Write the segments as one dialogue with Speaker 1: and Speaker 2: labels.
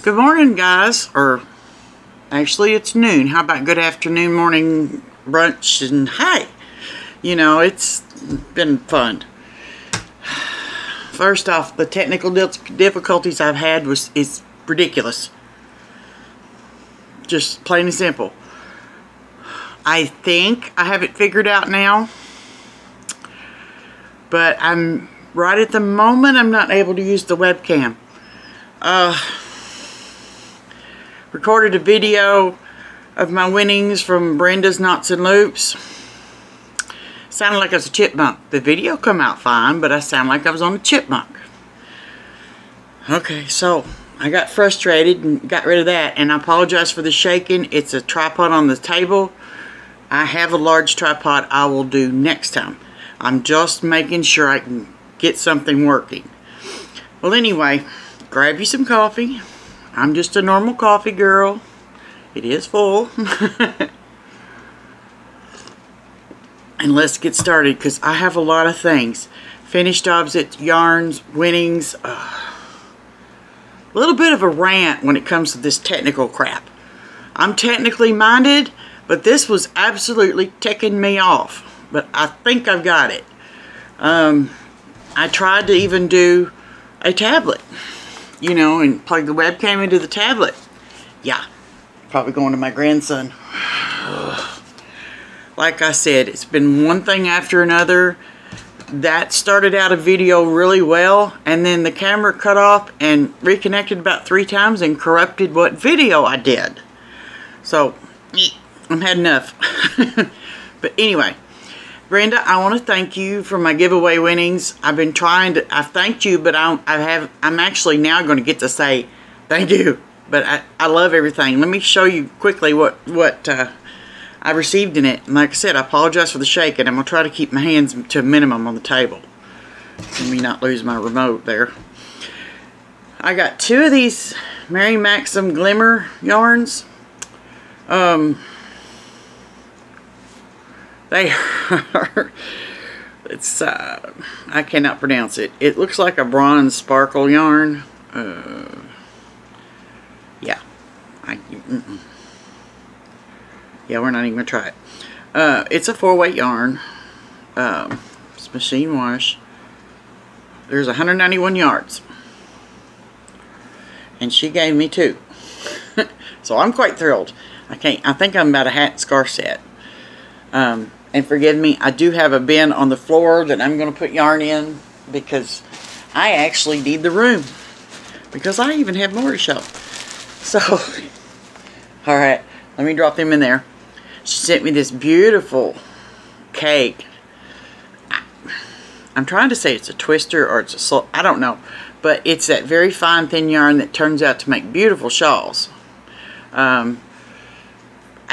Speaker 1: Good morning, guys. Or actually, it's noon. How about good afternoon, morning, brunch, and hi. You know, it's been fun. First off, the technical difficulties I've had is ridiculous. Just plain and simple. I think I have it figured out now, but I'm right at the moment I'm not able to use the webcam. Recorded a video of my winnings from Brenda's Knots and Loops. Sounded like I was a chipmunk. The video come out fine, but I sound like I was on a chipmunk. Okay, so I got frustrated and got rid of that, and I apologize for the shaking. It's a tripod on the table. I have a large tripod I will do next time. I'm just making sure I can get something working. Well, anyway, grab you some coffee. I'm just a normal coffee girl. It is full. And let's get started, because I have a lot of things. Finished objects, yarns, winnings. A little bit of a rant when it comes to this technical crap. I'm technically minded, but this was absolutely ticking me off. But I think I've got it. I tried to even do a tablet, you know, and plug the webcam into the tablet. Yeah, probably going to my grandson. Like I said, it's been one thing after another. That started out a video really well, and then the camera cut off and reconnected about 3 times and corrupted what video I did. So, I've had enough. But anyway, Brenda, I want to thank you for my giveaway winnings. I've been trying to, I've thanked you, but I'm actually now going to get to say thank you. But I love everything. Let me show you quickly what I received in it. And like I said, I apologize for the shaking. I'm going to try to keep my hands to a minimum on the table. Let me not lose my remote there. I got 2 of these Mary Maxim Glimmer yarns. They are, it's, I cannot pronounce it. It looks like a bronze sparkle yarn. Yeah. Yeah, we're not even going to try it. It's a 4-weight yarn. It's machine wash. There's 191 yards. And she gave me 2. So I'm quite thrilled. I think I'm about a hat and scarf set. And forgive me, I do have a bin on the floor that I'm going to put yarn in, because I actually need the room. Because I even have more to show. So, alright, let me drop them in there. She sent me this beautiful cake. I'm trying to say it's a twister or it's a, I don't know. But it's that very fine thin yarn that turns out to make beautiful shawls. I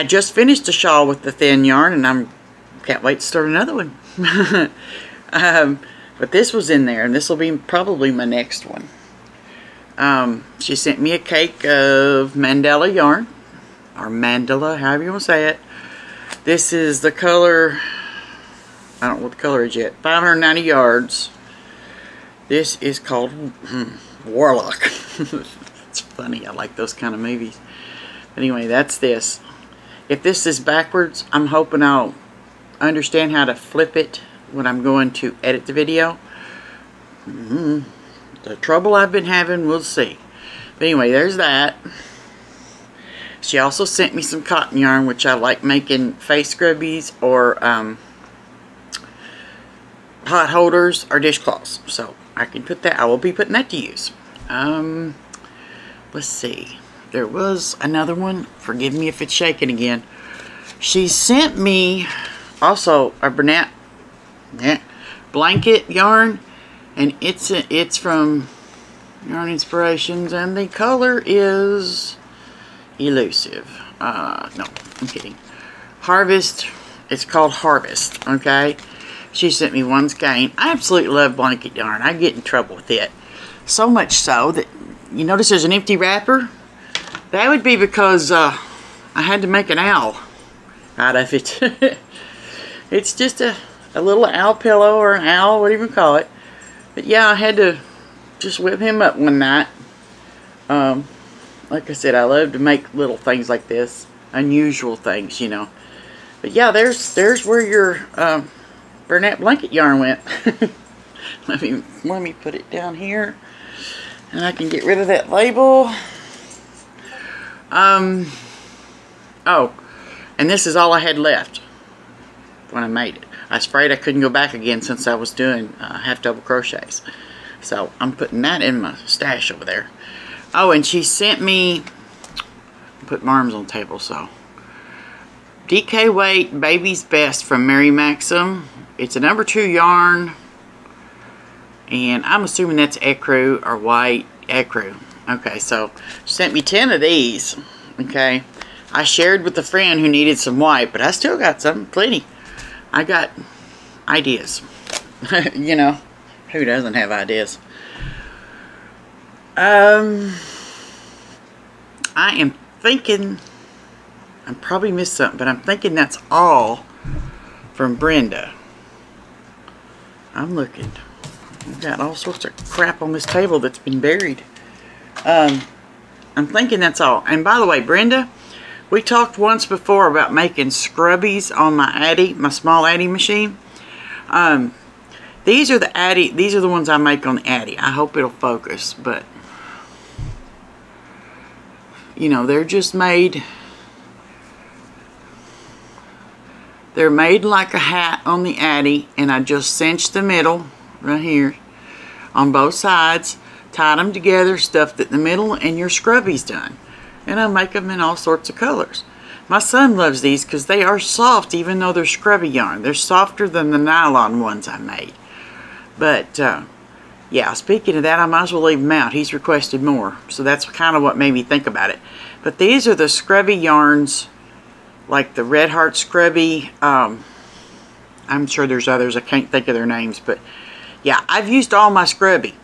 Speaker 1: just finished a shawl with the thin yarn, and I can't wait to start another one. But this was in there, and this will be probably my next one. She sent me a cake of mandala yarn, or mandala, however you want to say it. This is the color, I don't know what the color is yet, 590 yards. This is called Warlock. It's funny, I like those kind of movies. Anyway, that's this. If this is backwards, I'm hoping I'll understand how to flip it when I'm going to edit the video. The trouble I've been having, we'll see. But anyway, there's that. She also sent me some cotton yarn, which I like making face scrubbies or pot holders or dishcloths. So I can put that, I will be putting that to use. Let's see. There was another one. Forgive me if it's shaking again. She sent me also a Bernat blanket yarn, and it's from Yarn Inspirations, and the color is Elusive. No, I'm kidding. Harvest. It's called Harvest. Okay. She sent me one skein. I absolutely love blanket yarn. I get in trouble with it. So much so that you notice there's an empty wrapper. That would be because I had to make an owl out of it. It's just a little owl pillow, or an owl, whatever you call it. But yeah, I had to just whip him up one night. Like I said, I love to make little things like this. Unusual things, you know. But yeah, there's where your Bernat blanket yarn went. let me put it down here. And I can get rid of that label. Oh, and this is all I had left when I made it. I was afraid I couldn't go back again since I was doing half double crochets. So I'm putting that in my stash over there. Oh, and she sent me, put my arms on the table, so. DK Weight Baby's Best from Mary Maxim. It's a number 2 yarn. And I'm assuming that's ecru or white ecru. Okay, so she sent me 10 of these. Okay. I shared with a friend who needed some white, but I still got some, plenty. I got ideas. You know, who doesn't have ideas? I am thinking, I probably missed something, but I'm thinking that's all from Brenda. I'm looking. We've got all sorts of crap on this table that's been buried. I'm thinking that's all. And by the way, Brenda, we talked once before about making scrubbies on my Addi, my small Addi machine. These are the Addi, these are the ones I make on the Addi. I hope it'll focus, but you know, they're just made, they're made like a hat on the Addi, and I just cinched the middle right here on both sides, tied them together, stuffed it in the middle, and your scrubby's done. And I make them in all sorts of colors. My son loves these because they are soft even though they're scrubby yarn. They're softer than the nylon ones I made. But yeah, speaking of that, I might as well leave them out. He's requested more. So that's kind of what made me think about it. But these are the scrubby yarns, like the Red Heart Scrubby. I'm sure there's others. I can't think of their names. But yeah, I've used all my scrubby.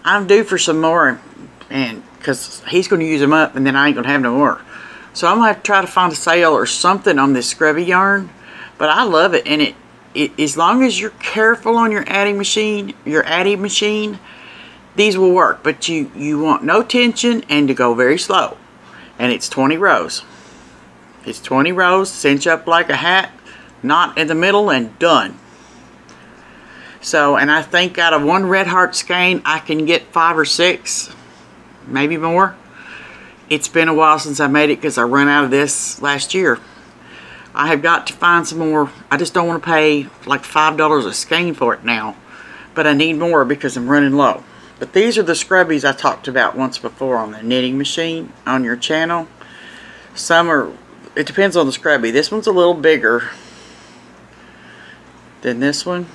Speaker 1: I'm due for some more, and because he's going to use them up and then I ain't going to have no more. So I'm going to have to try to find a sale or something on this scrubby yarn. But I love it, and it as long as you're careful on your Addi machine, these will work. But you want no tension and to go very slow. And it's 20 rows. It's 20 rows, cinch up like a hat, knot in the middle, and done. So, and I think out of one Red Heart skein, I can get 5 or 6. Maybe more. It's been a while since I made it because I ran out of this last year. I have got to find some more. I just don't want to pay like $5 a skein for it now. But I need more because I'm running low. But these are the scrubbies I talked about once before on the knitting machine on your channel. Some are, it depends on the scrubby. This one's a little bigger than this one.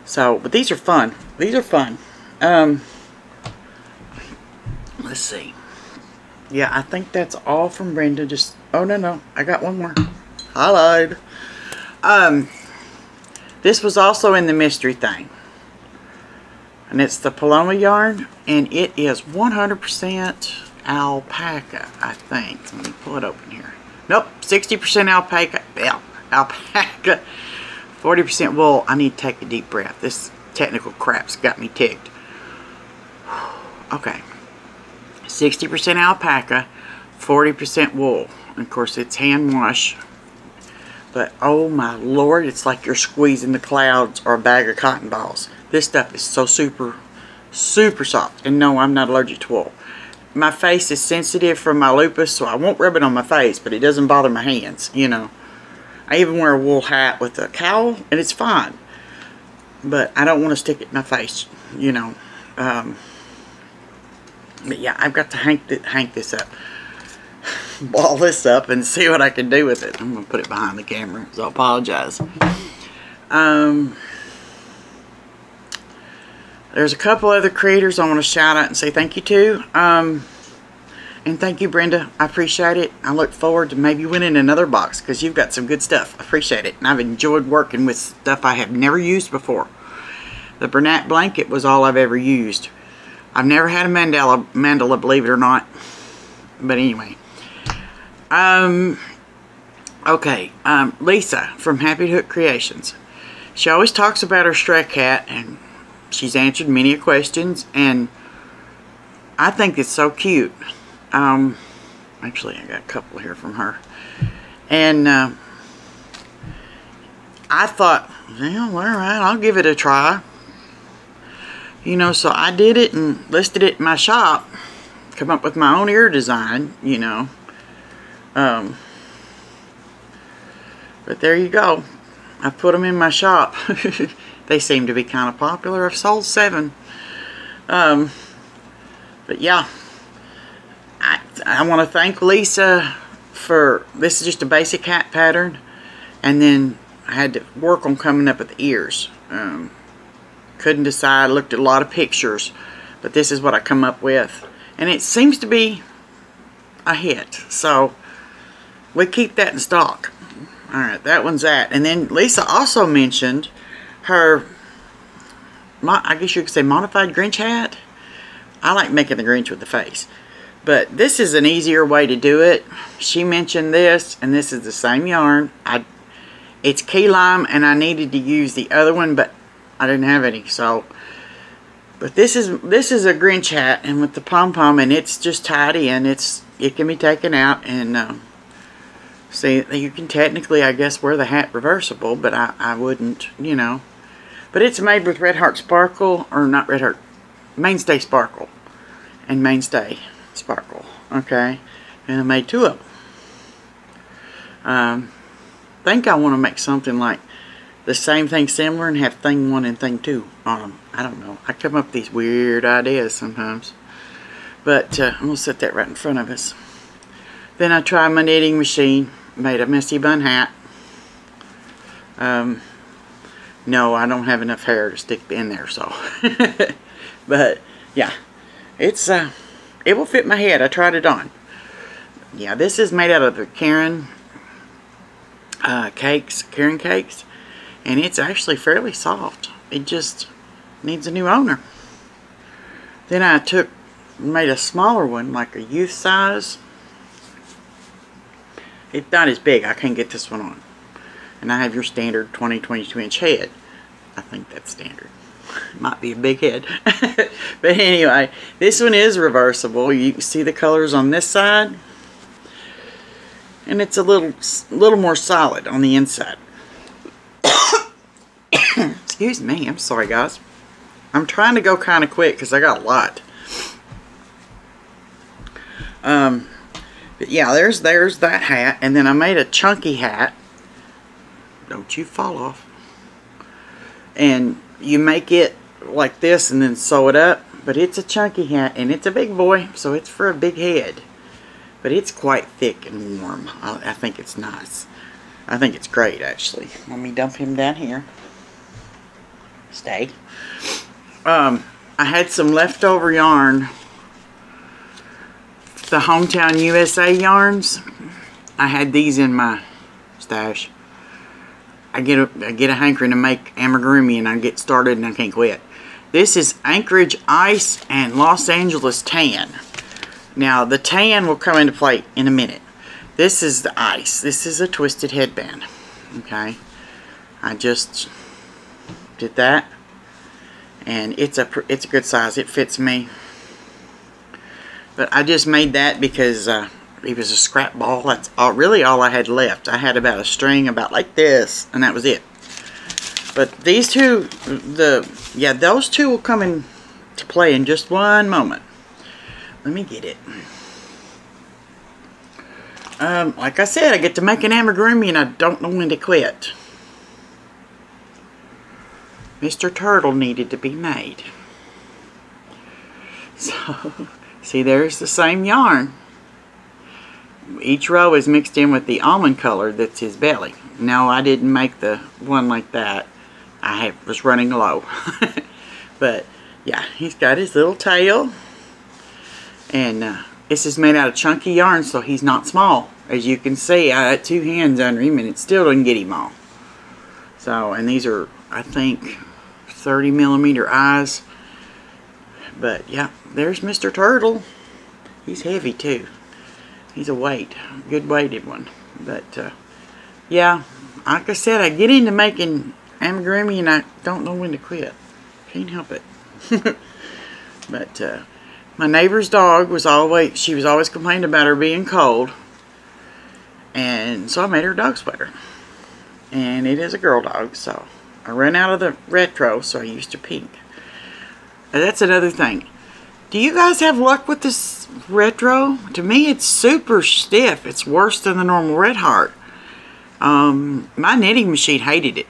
Speaker 1: So, but these are fun. These are fun. Let's see. Yeah, I think that's all from Brenda. Just, oh no, I got one more. I lied. This was also in the mystery thing. And it's the Paloma yarn, and it is 100% alpaca, I think. Let me pull it open here. Nope, 60% alpaca. Yeah, alpaca. 40% wool. I need to take a deep breath. This technical crap's got me ticked. Okay. 60% alpaca, 40% wool. And of course, it's hand wash. But oh my lord, it's like you're squeezing the clouds or a bag of cotton balls. This stuff is so super soft. And no, I'm not allergic to wool. My face is sensitive from my lupus, so I won't rub it on my face, but it doesn't bother my hands, you know. I even wear a wool hat with a cowl, and it's fine. But I don't want to stick it in my face, you know. But yeah, I've got to hang this up. Ball this up and see what I can do with it. I'm going to put it behind the camera, so I apologize. There's a couple other creators I want to shout out and say thank you to. And thank you, Brenda. I appreciate it. I look forward to maybe winning another box because you've got some good stuff. I appreciate it. And I've enjoyed working with stuff I have never used before. The Bernat blanket was all I've ever used. I've never had a mandala, believe it or not. But anyway. Okay. Lisa from Happy Hook Creations. She always talks about her Stray Cat, and she's answered many questions. And I think it's so cute. Actually, I got a couple here from her. And I thought, well, alright, I'll give it a try. You know, so I did it and listed it in my shop. Come up with my own ear design, you know. But there you go. I put them in my shop. They seem to be kind of popular. I've sold 7. But yeah, I want to thank Lisa for, this is just a basic hat pattern, and then I had to work on coming up with the ears. Couldn't decide, looked at a lot of pictures, but this is what I come up with, and it seems to be a hit, so we keep that in stock. Alright, that one's that. And then Lisa also mentioned her, I guess you could say, modified Grinch hat. I like making the Grinch with the face, but this is an easier way to do it. She mentioned this, and this is the same yarn. It's key lime, and I needed to use the other one, but I didn't have any. So, but this is a Grinch hat, and with the pom pom, and it's just tied in. It can be taken out, and see, you can technically, I guess, wear the hat reversible, but I wouldn't, you know. But it's made with Red Heart Sparkle, or not Red Heart, Mainstay Sparkle, and Mainstay Sparkle. Okay, and I made 2 of them. Think I want to make something like the same thing similar and have thing 1 and thing 2 on them. I don't know. I come up with these weird ideas sometimes. But I'm going to set that right in front of us. Then I tried my knitting machine. Made a messy bun hat. No, I don't have enough hair to stick in there, so. But yeah, it will fit my head. I tried it on. Yeah, this is made out of the Caron cakes, and it's actually fairly soft. It just needs a new owner. Then I made a smaller one, like a youth size. It's not as big. I can't get this one on. And I have your standard 20-22 inch head. I think that's standard. Might be a big head. But anyway, this one is reversible. You can see the colors on this side. And it's a little more solid on the inside. Excuse me. I'm sorry, guys. I'm trying to go kind of quick because I got a lot. But yeah, there's that hat. And then I made a chunky hat. Don't you fall off. And you make it like this and then sew it up. But it's a chunky hat and it's a big boy, so it's for a big head. But it's quite thick and warm. I think it's nice. I think it's great, actually. Let me dump him down here. Stay. I had some leftover yarn. The Hometown USA yarns. I had these in my stash. I get a hankering to make amigurumi, and I get started and I can't quit. This is Anchorage Ice and Los Angeles Tan. Now the tan will come into play in a minute. This is the ice. This is a twisted headband. Okay, I just did that, and it's a good size. It fits me. But I just made that because it was a scrap ball. That's really all I had left. I had about a string about like this, and that was it. But these two, those two will come into play in just one moment. Let me get it. Like I said, I get to make an amigurumi and I don't know when to quit. Mr. Turtle needed to be made. So, see, there's the same yarn. Each row is mixed in with the almond color that's his belly. No, I didn't make the one like that. I was running low. But, yeah, he's got his little tail. And this is made out of chunky yarn, so he's not small. As you can see, I had 2 hands under him, and it still doesn't get him all. So, and these are, I think, 30mm eyes. But, yeah, there's Mr. Turtle. He's heavy, too. He's a good weighted one. But, yeah, like I said, I get into making amigurumi, and I don't know when to quit. Can't help it. But, my neighbor's dog was always complaining about her being cold. And so I made her a dog sweater. And it is a girl dog, so I ran out of the retro, so I used her pink. And that's another thing. Do you guys have luck with this retro? To me, it's super stiff. It's worse than the normal Red Heart. My knitting machine hated it.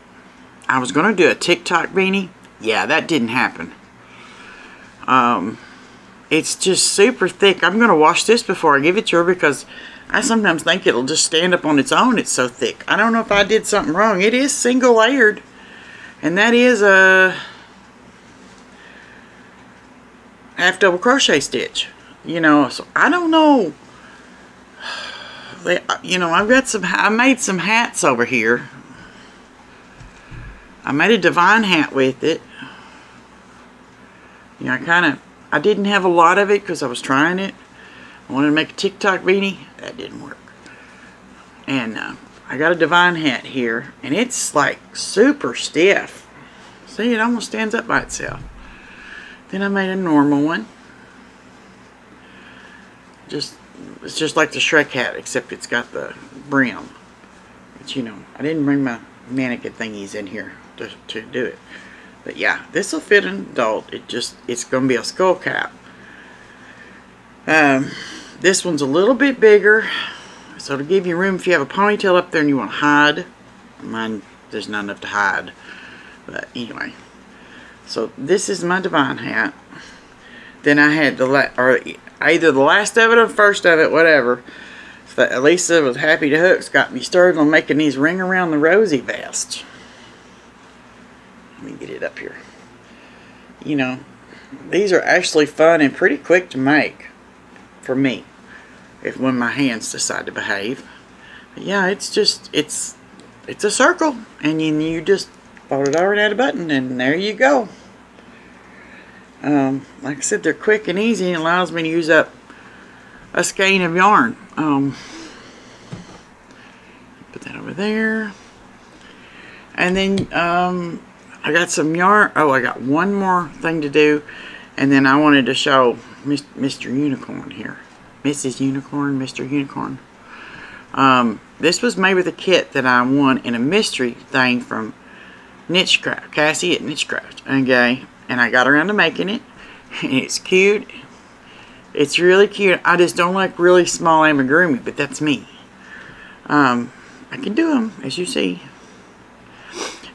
Speaker 1: I was going to do a TikTok beanie. Yeah, that didn't happen. It's just super thick. I'm going to wash this before I give it to her because I sometimes think it'll just stand up on its own. It's so thick. I don't know if I did something wrong. It is single layered. And that is a half double crochet stitch. You know, so I don't know. You know, I made some hats over here. I made a Divine hat with it. You know, I didn't have a lot of it because I was trying it. I wanted to make a TikTok beanie. That didn't work. And I got a Divine hat here. And it's like super stiff. See, it almost stands up by itself. Then I made a normal one. It's just like the Shrek hat, except it's got the brim. But you know, I didn't bring my mannequin thingies in here to do it. But yeah, this will fit an adult. It's going to be a skull cap. This one's a little bit bigger, so to give you room if you have a ponytail up there and you want to hide. Mine, there's not enough to hide. But anyway, so this is my Divine hat. Then I had either the last of it or the first of it, whatever. So Elisa with Happy to Hooks got me started on making these Ring Around the Rosie vests. Let me get it up here. You know, these are actually fun and pretty quick to make for me, when my hands decide to behave. But yeah, it's a circle, and you just fold it over and add a button, and there you go. Like I said, they're quick and easy, and allows me to use up a skein of yarn. Put that over there. And then I got some yarn. Oh, I got one more thing to do, and then I wanted to show Mr. Unicorn here. Mrs. Unicorn, Mr. Unicorn. This was made with a kit that I won in a mystery thing from Knitchcraft, Cassie at Knitchcraft. Okay, and I got around to making it, and it's cute. It's really cute. I just don't like really small amigurumi, but that's me. I can do them, as you see.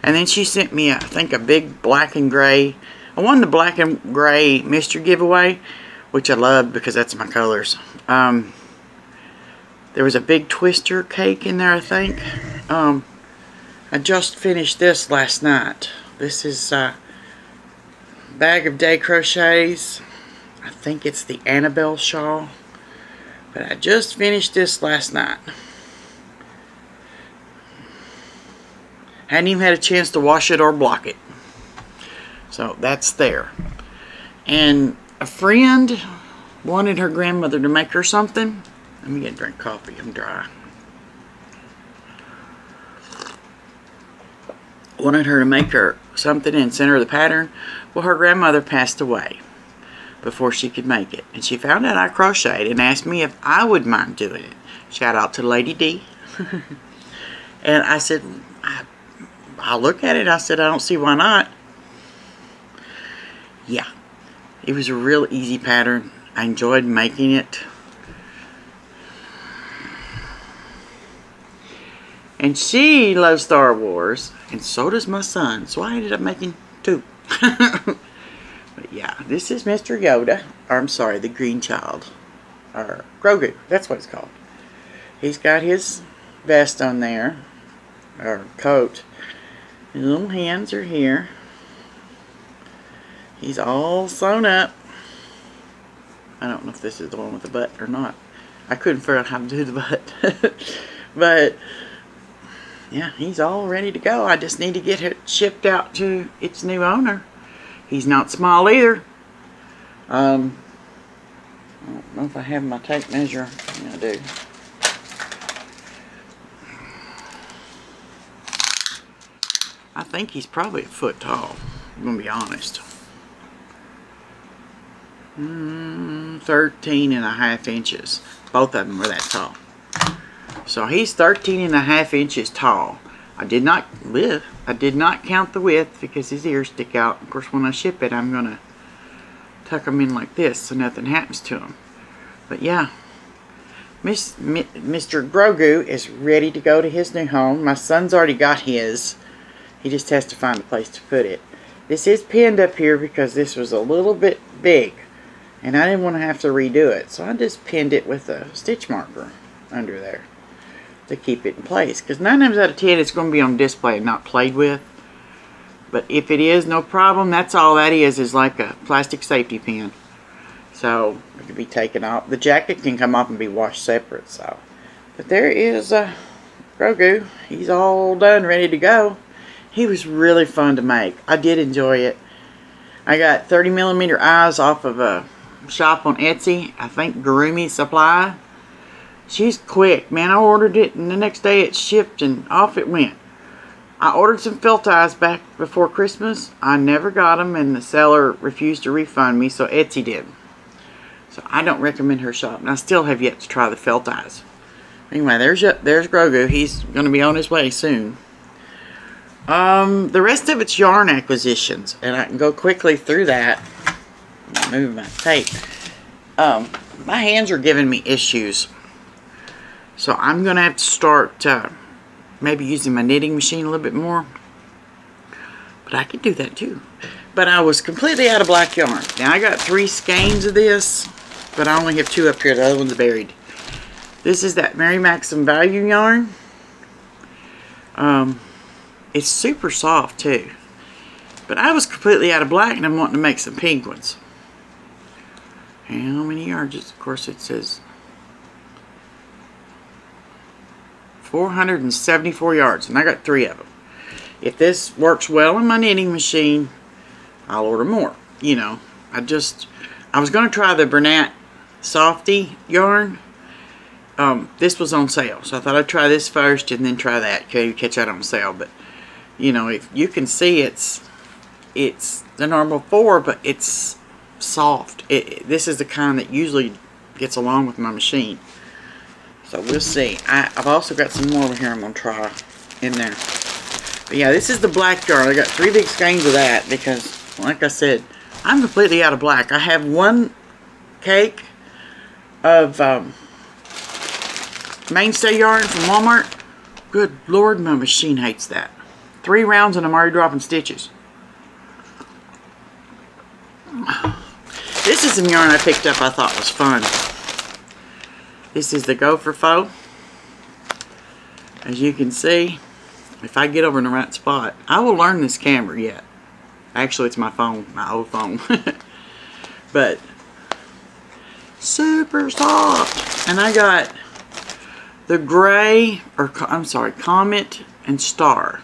Speaker 1: And then she sent me, I think, a big black and gray. I won the black and gray mystery giveaway, which I loved because that's my colors. There was a big twister cake in there, I think. I just finished this last night. This is Bag of Day Crochets. I think it's the Annabelle shawl. But I just finished this last night. Hadn't even had a chance to wash it or block it. So that's there. And a friend wanted her grandmother to make her something. Let me get a drink of coffee. I'm dry. Wanted her to make her something and send her the pattern. Well, her grandmother passed away before she could make it. And she found out I crocheted and asked me if I would mind doing it. Shout out to Lady D. And I said, I'll look at it. I said, I don't see why not. Yeah. It was a real easy pattern. I enjoyed making it. And she loves Star Wars. And so does my son. So I ended up making two. But yeah, this is Mr. Yoda. Or I'm sorry, the Green Child. Or Grogu. That's what it's called. He's got his vest on there. Or coat. His little hands are here. He's all sewn up. I don't know if this is the one with the butt or not. I couldn't figure out how to do the butt. But yeah, he's all ready to go. I just need to get it shipped out to its new owner. He's not small either. I don't know if I have my tape measure. I do. I think he's probably a foot tall. I'm going to be honest. 13.5 inches. Both of them were that tall. So he's 13.5 inches tall. I did not count the width because his ears stick out. Of course, when I ship it, I'm gonna tuck them in like this so nothing happens to him. But yeah, Mr. Grogu is ready to go to his new home. My son's already got his. He just has to find a place to put it. This is pinned up here because this was a little bit big, and I didn't want to have to redo it, so I just pinned it with a stitch marker under there to keep it in place, because 9 times out of 10 it's going to be on display and not played with. But if it is, no problem. That's all that is like a plastic safety pin, so it can be taken off. The jacket can come off and be washed separate. So, but there is Grogu. He's all done, ready to go. He was really fun to make. I did enjoy it. I got 30mm eyes off of a shop on Etsy. I think Gurumi Supply. She's quick, man. I ordered it and the next day it shipped and off it went. I ordered some felt eyes back before Christmas. I never got them and the seller refused to refund me, so Etsy did. So I don't recommend her shop, and I still have yet to try the felt eyes. Anyway, there's Grogu. He's going to be on his way soon. The rest of it's yarn acquisitions, and I can go quickly through that. Move my tape. My hands are giving me issues, so I'm gonna have to start maybe using my knitting machine a little bit more. But I could do that too. But I was completely out of black yarn. Now I got 3 skeins of this, but I only have 2 up here. The other one's buried. This is that Mary Maxim Value yarn. It's super soft too. But I was completely out of black and I'm wanting to make some pink ones. And how many yards? Of course it says 474 yards, and I got 3 of them. If this works well in my knitting machine, I'll order more. You know, I was going to try the Bernat Softy yarn. This was on sale, so I thought I'd try this first and then try that. Okay, catch that on sale. But you know, if you can see, it's the normal 4, but it's soft. This is the kind that usually gets along with my machine. So we'll see. I've also got some more over here I'm going to try in there. But yeah, this is the black yarn. I got 3 big skeins of that because, like I said, I'm completely out of black. I have 1 cake of Mainstay yarn from Walmart. Good Lord, my machine hates that. 3 rounds and I'm already dropping stitches. This is some yarn I picked up I thought was fun. This is the Gopher Faux. As you can see, if I get over in the right spot, I will learn this camera yet. Actually, it's my phone, my old phone. But super soft. And I got the gray, or I'm sorry, Comet and Star.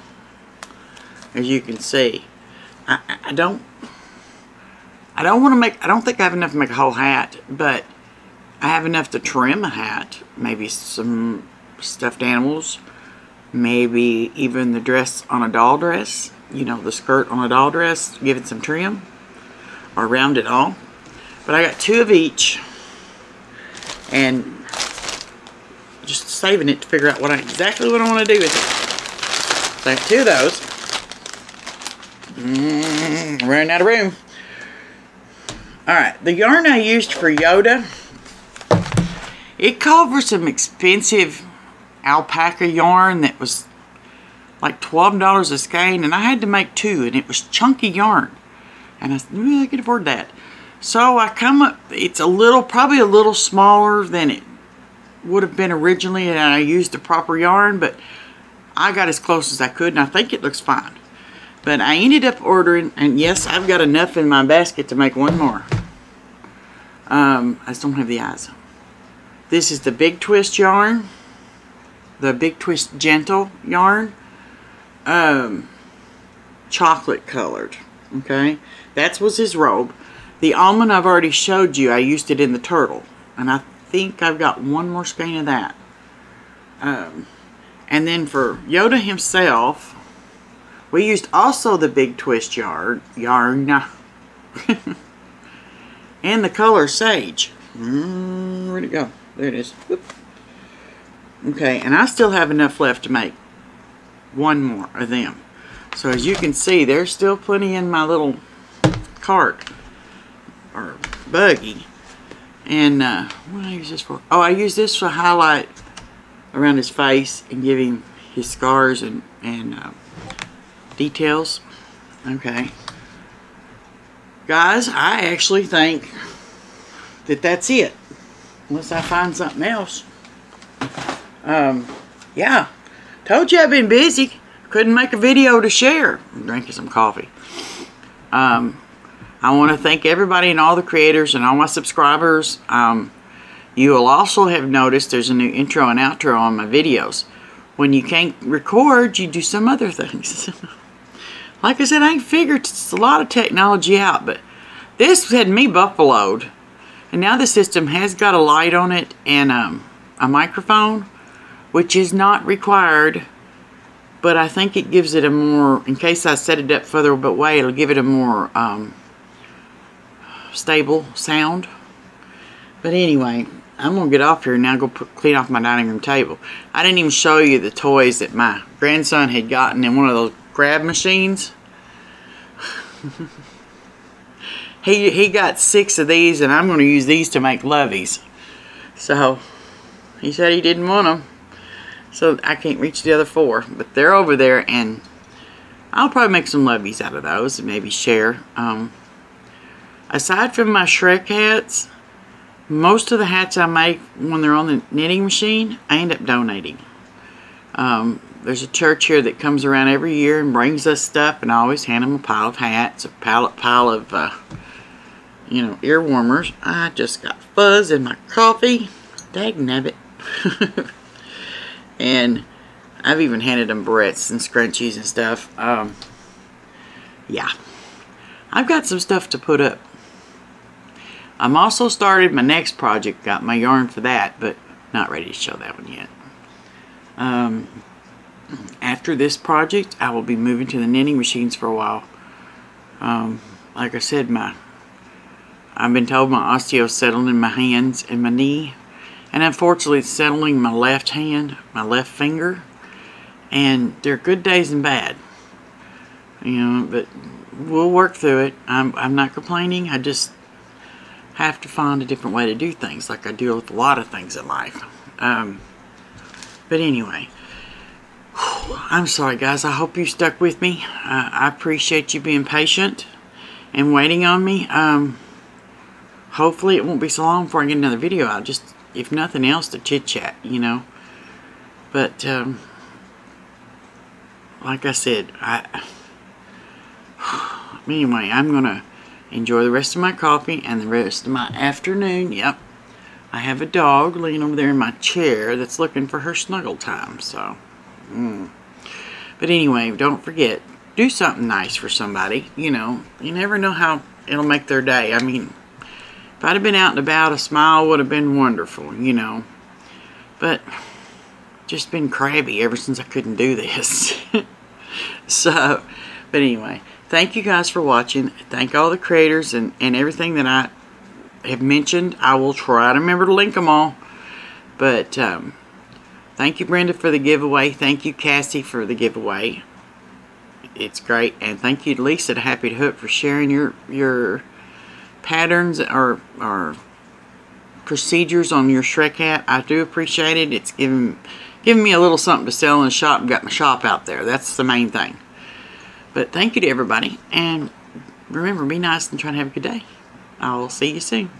Speaker 1: As you can see, I don't want to make, I don't think I have enough to make a whole hat, but I have enough to trim a hat. Maybe some stuffed animals, maybe even the dress on a doll dress, you know, the skirt on a doll dress, give it some trim, or round it all. But I got 2 of each, and just saving it to figure out exactly what I want to do with it. So I have 2 of those. Running out of room. Alright, the yarn I used for Yoda, it called for some expensive alpaca yarn that was like $12 a skein, and I had to make 2, and it was chunky yarn. And I said, well, I could afford that. So I come up, it's probably a little smaller than it would have been originally, and I used the proper yarn, but I got as close as I could, and I think it looks fine. But I ended up ordering, and yes, I've got enough in my basket to make 1 more. I just don't have the eyes. This is the Big Twist yarn. The Big Twist Gentle yarn. Chocolate colored. Okay. That was his robe. The almond I've already showed you. I used it in the turtle. And I think I've got 1 more skein of that. And then for Yoda himself, we used also the Big Twist yarn. and the color Sage. Where'd it go? There it is. Whoop. Okay, and I still have enough left to make one more of them. So as you can see, there's still plenty in my little cart or buggy. And what do I use this for? Oh, I use this to highlight around his face and give him his scars and details. Okay, guys, I actually think that that's it, unless I find something else. Yeah, told you I've been busy. Couldn't make a video to share. I'm drinking some coffee. I want to thank everybody and all the creators and all my subscribers. You will also have noticed there's a new intro and outro on my videos. When you can't record, you do some other things. Like I said, I ain't figured it's a lot of technology out, but this had me buffaloed. And now the system has got a light on it and a microphone, which is not required. But I think it gives it a more, in case I set it up further away, it'll give it a more stable sound. But anyway, I'm going to get off here and now go clean off my dining room table. I didn't even show you the toys that my grandson had gotten in one of those grab machines. He got 6 of these, and I'm going to use these to make loveys. So he said he didn't want them. So I can't reach the other 4, but they're over there, and I'll probably make some loveys out of those and maybe share. Aside from my Shrek hats, most of the hats I make when they're on the knitting machine, I end up donating. There's a church here that comes around every year and brings us stuff, and I always hand them a pile of hats, a pile of, you know, ear warmers. I just got fuzz in my coffee. Dagnabbit. And I've even handed them barrettes and scrunchies and stuff. Yeah. I've got some stuff to put up. I'm also started my next project. Got my yarn for that, but not ready to show that one yet. After this project, I will be moving to the knitting machines for a while. Like I said, I've been told my osteo settled in my hands and my knee. And unfortunately, it's settling my left hand, my left finger. And there are good days and bad. You know, but we'll work through it. I'm not complaining. I just have to find a different way to do things, like I do with a lot of things in life. But anyway, I'm sorry, guys. I hope you stuck with me. I appreciate you being patient and waiting on me. Hopefully, it won't be so long before I get another video out. Just, if nothing else, to chit-chat, you know. But, like I said, anyway, I'm going to enjoy the rest of my coffee and the rest of my afternoon. Yep. I have a dog laying over there in my chair that's looking for her snuggle time, so. But anyway, don't forget, do something nice for somebody. You know, you never know how it'll make their day. I mean, if I'd have been out and about, a smile would have been wonderful, you know. But just been crabby ever since I couldn't do this. So, but anyway, thank you guys for watching. Thank all the creators and everything that I have mentioned. I will try to remember to link them all. But thank you, Brenda, for the giveaway. Thank you, Cassie, for the giveaway. It's great. And thank you to Lisa at Happy to Hook for sharing your patterns or procedures on your Shrek hat. I do appreciate it. It's giving me a little something to sell in the shop and got my shop out there. That's the main thing. But thank you to everybody. And remember, be nice and try to have a good day. I will see you soon.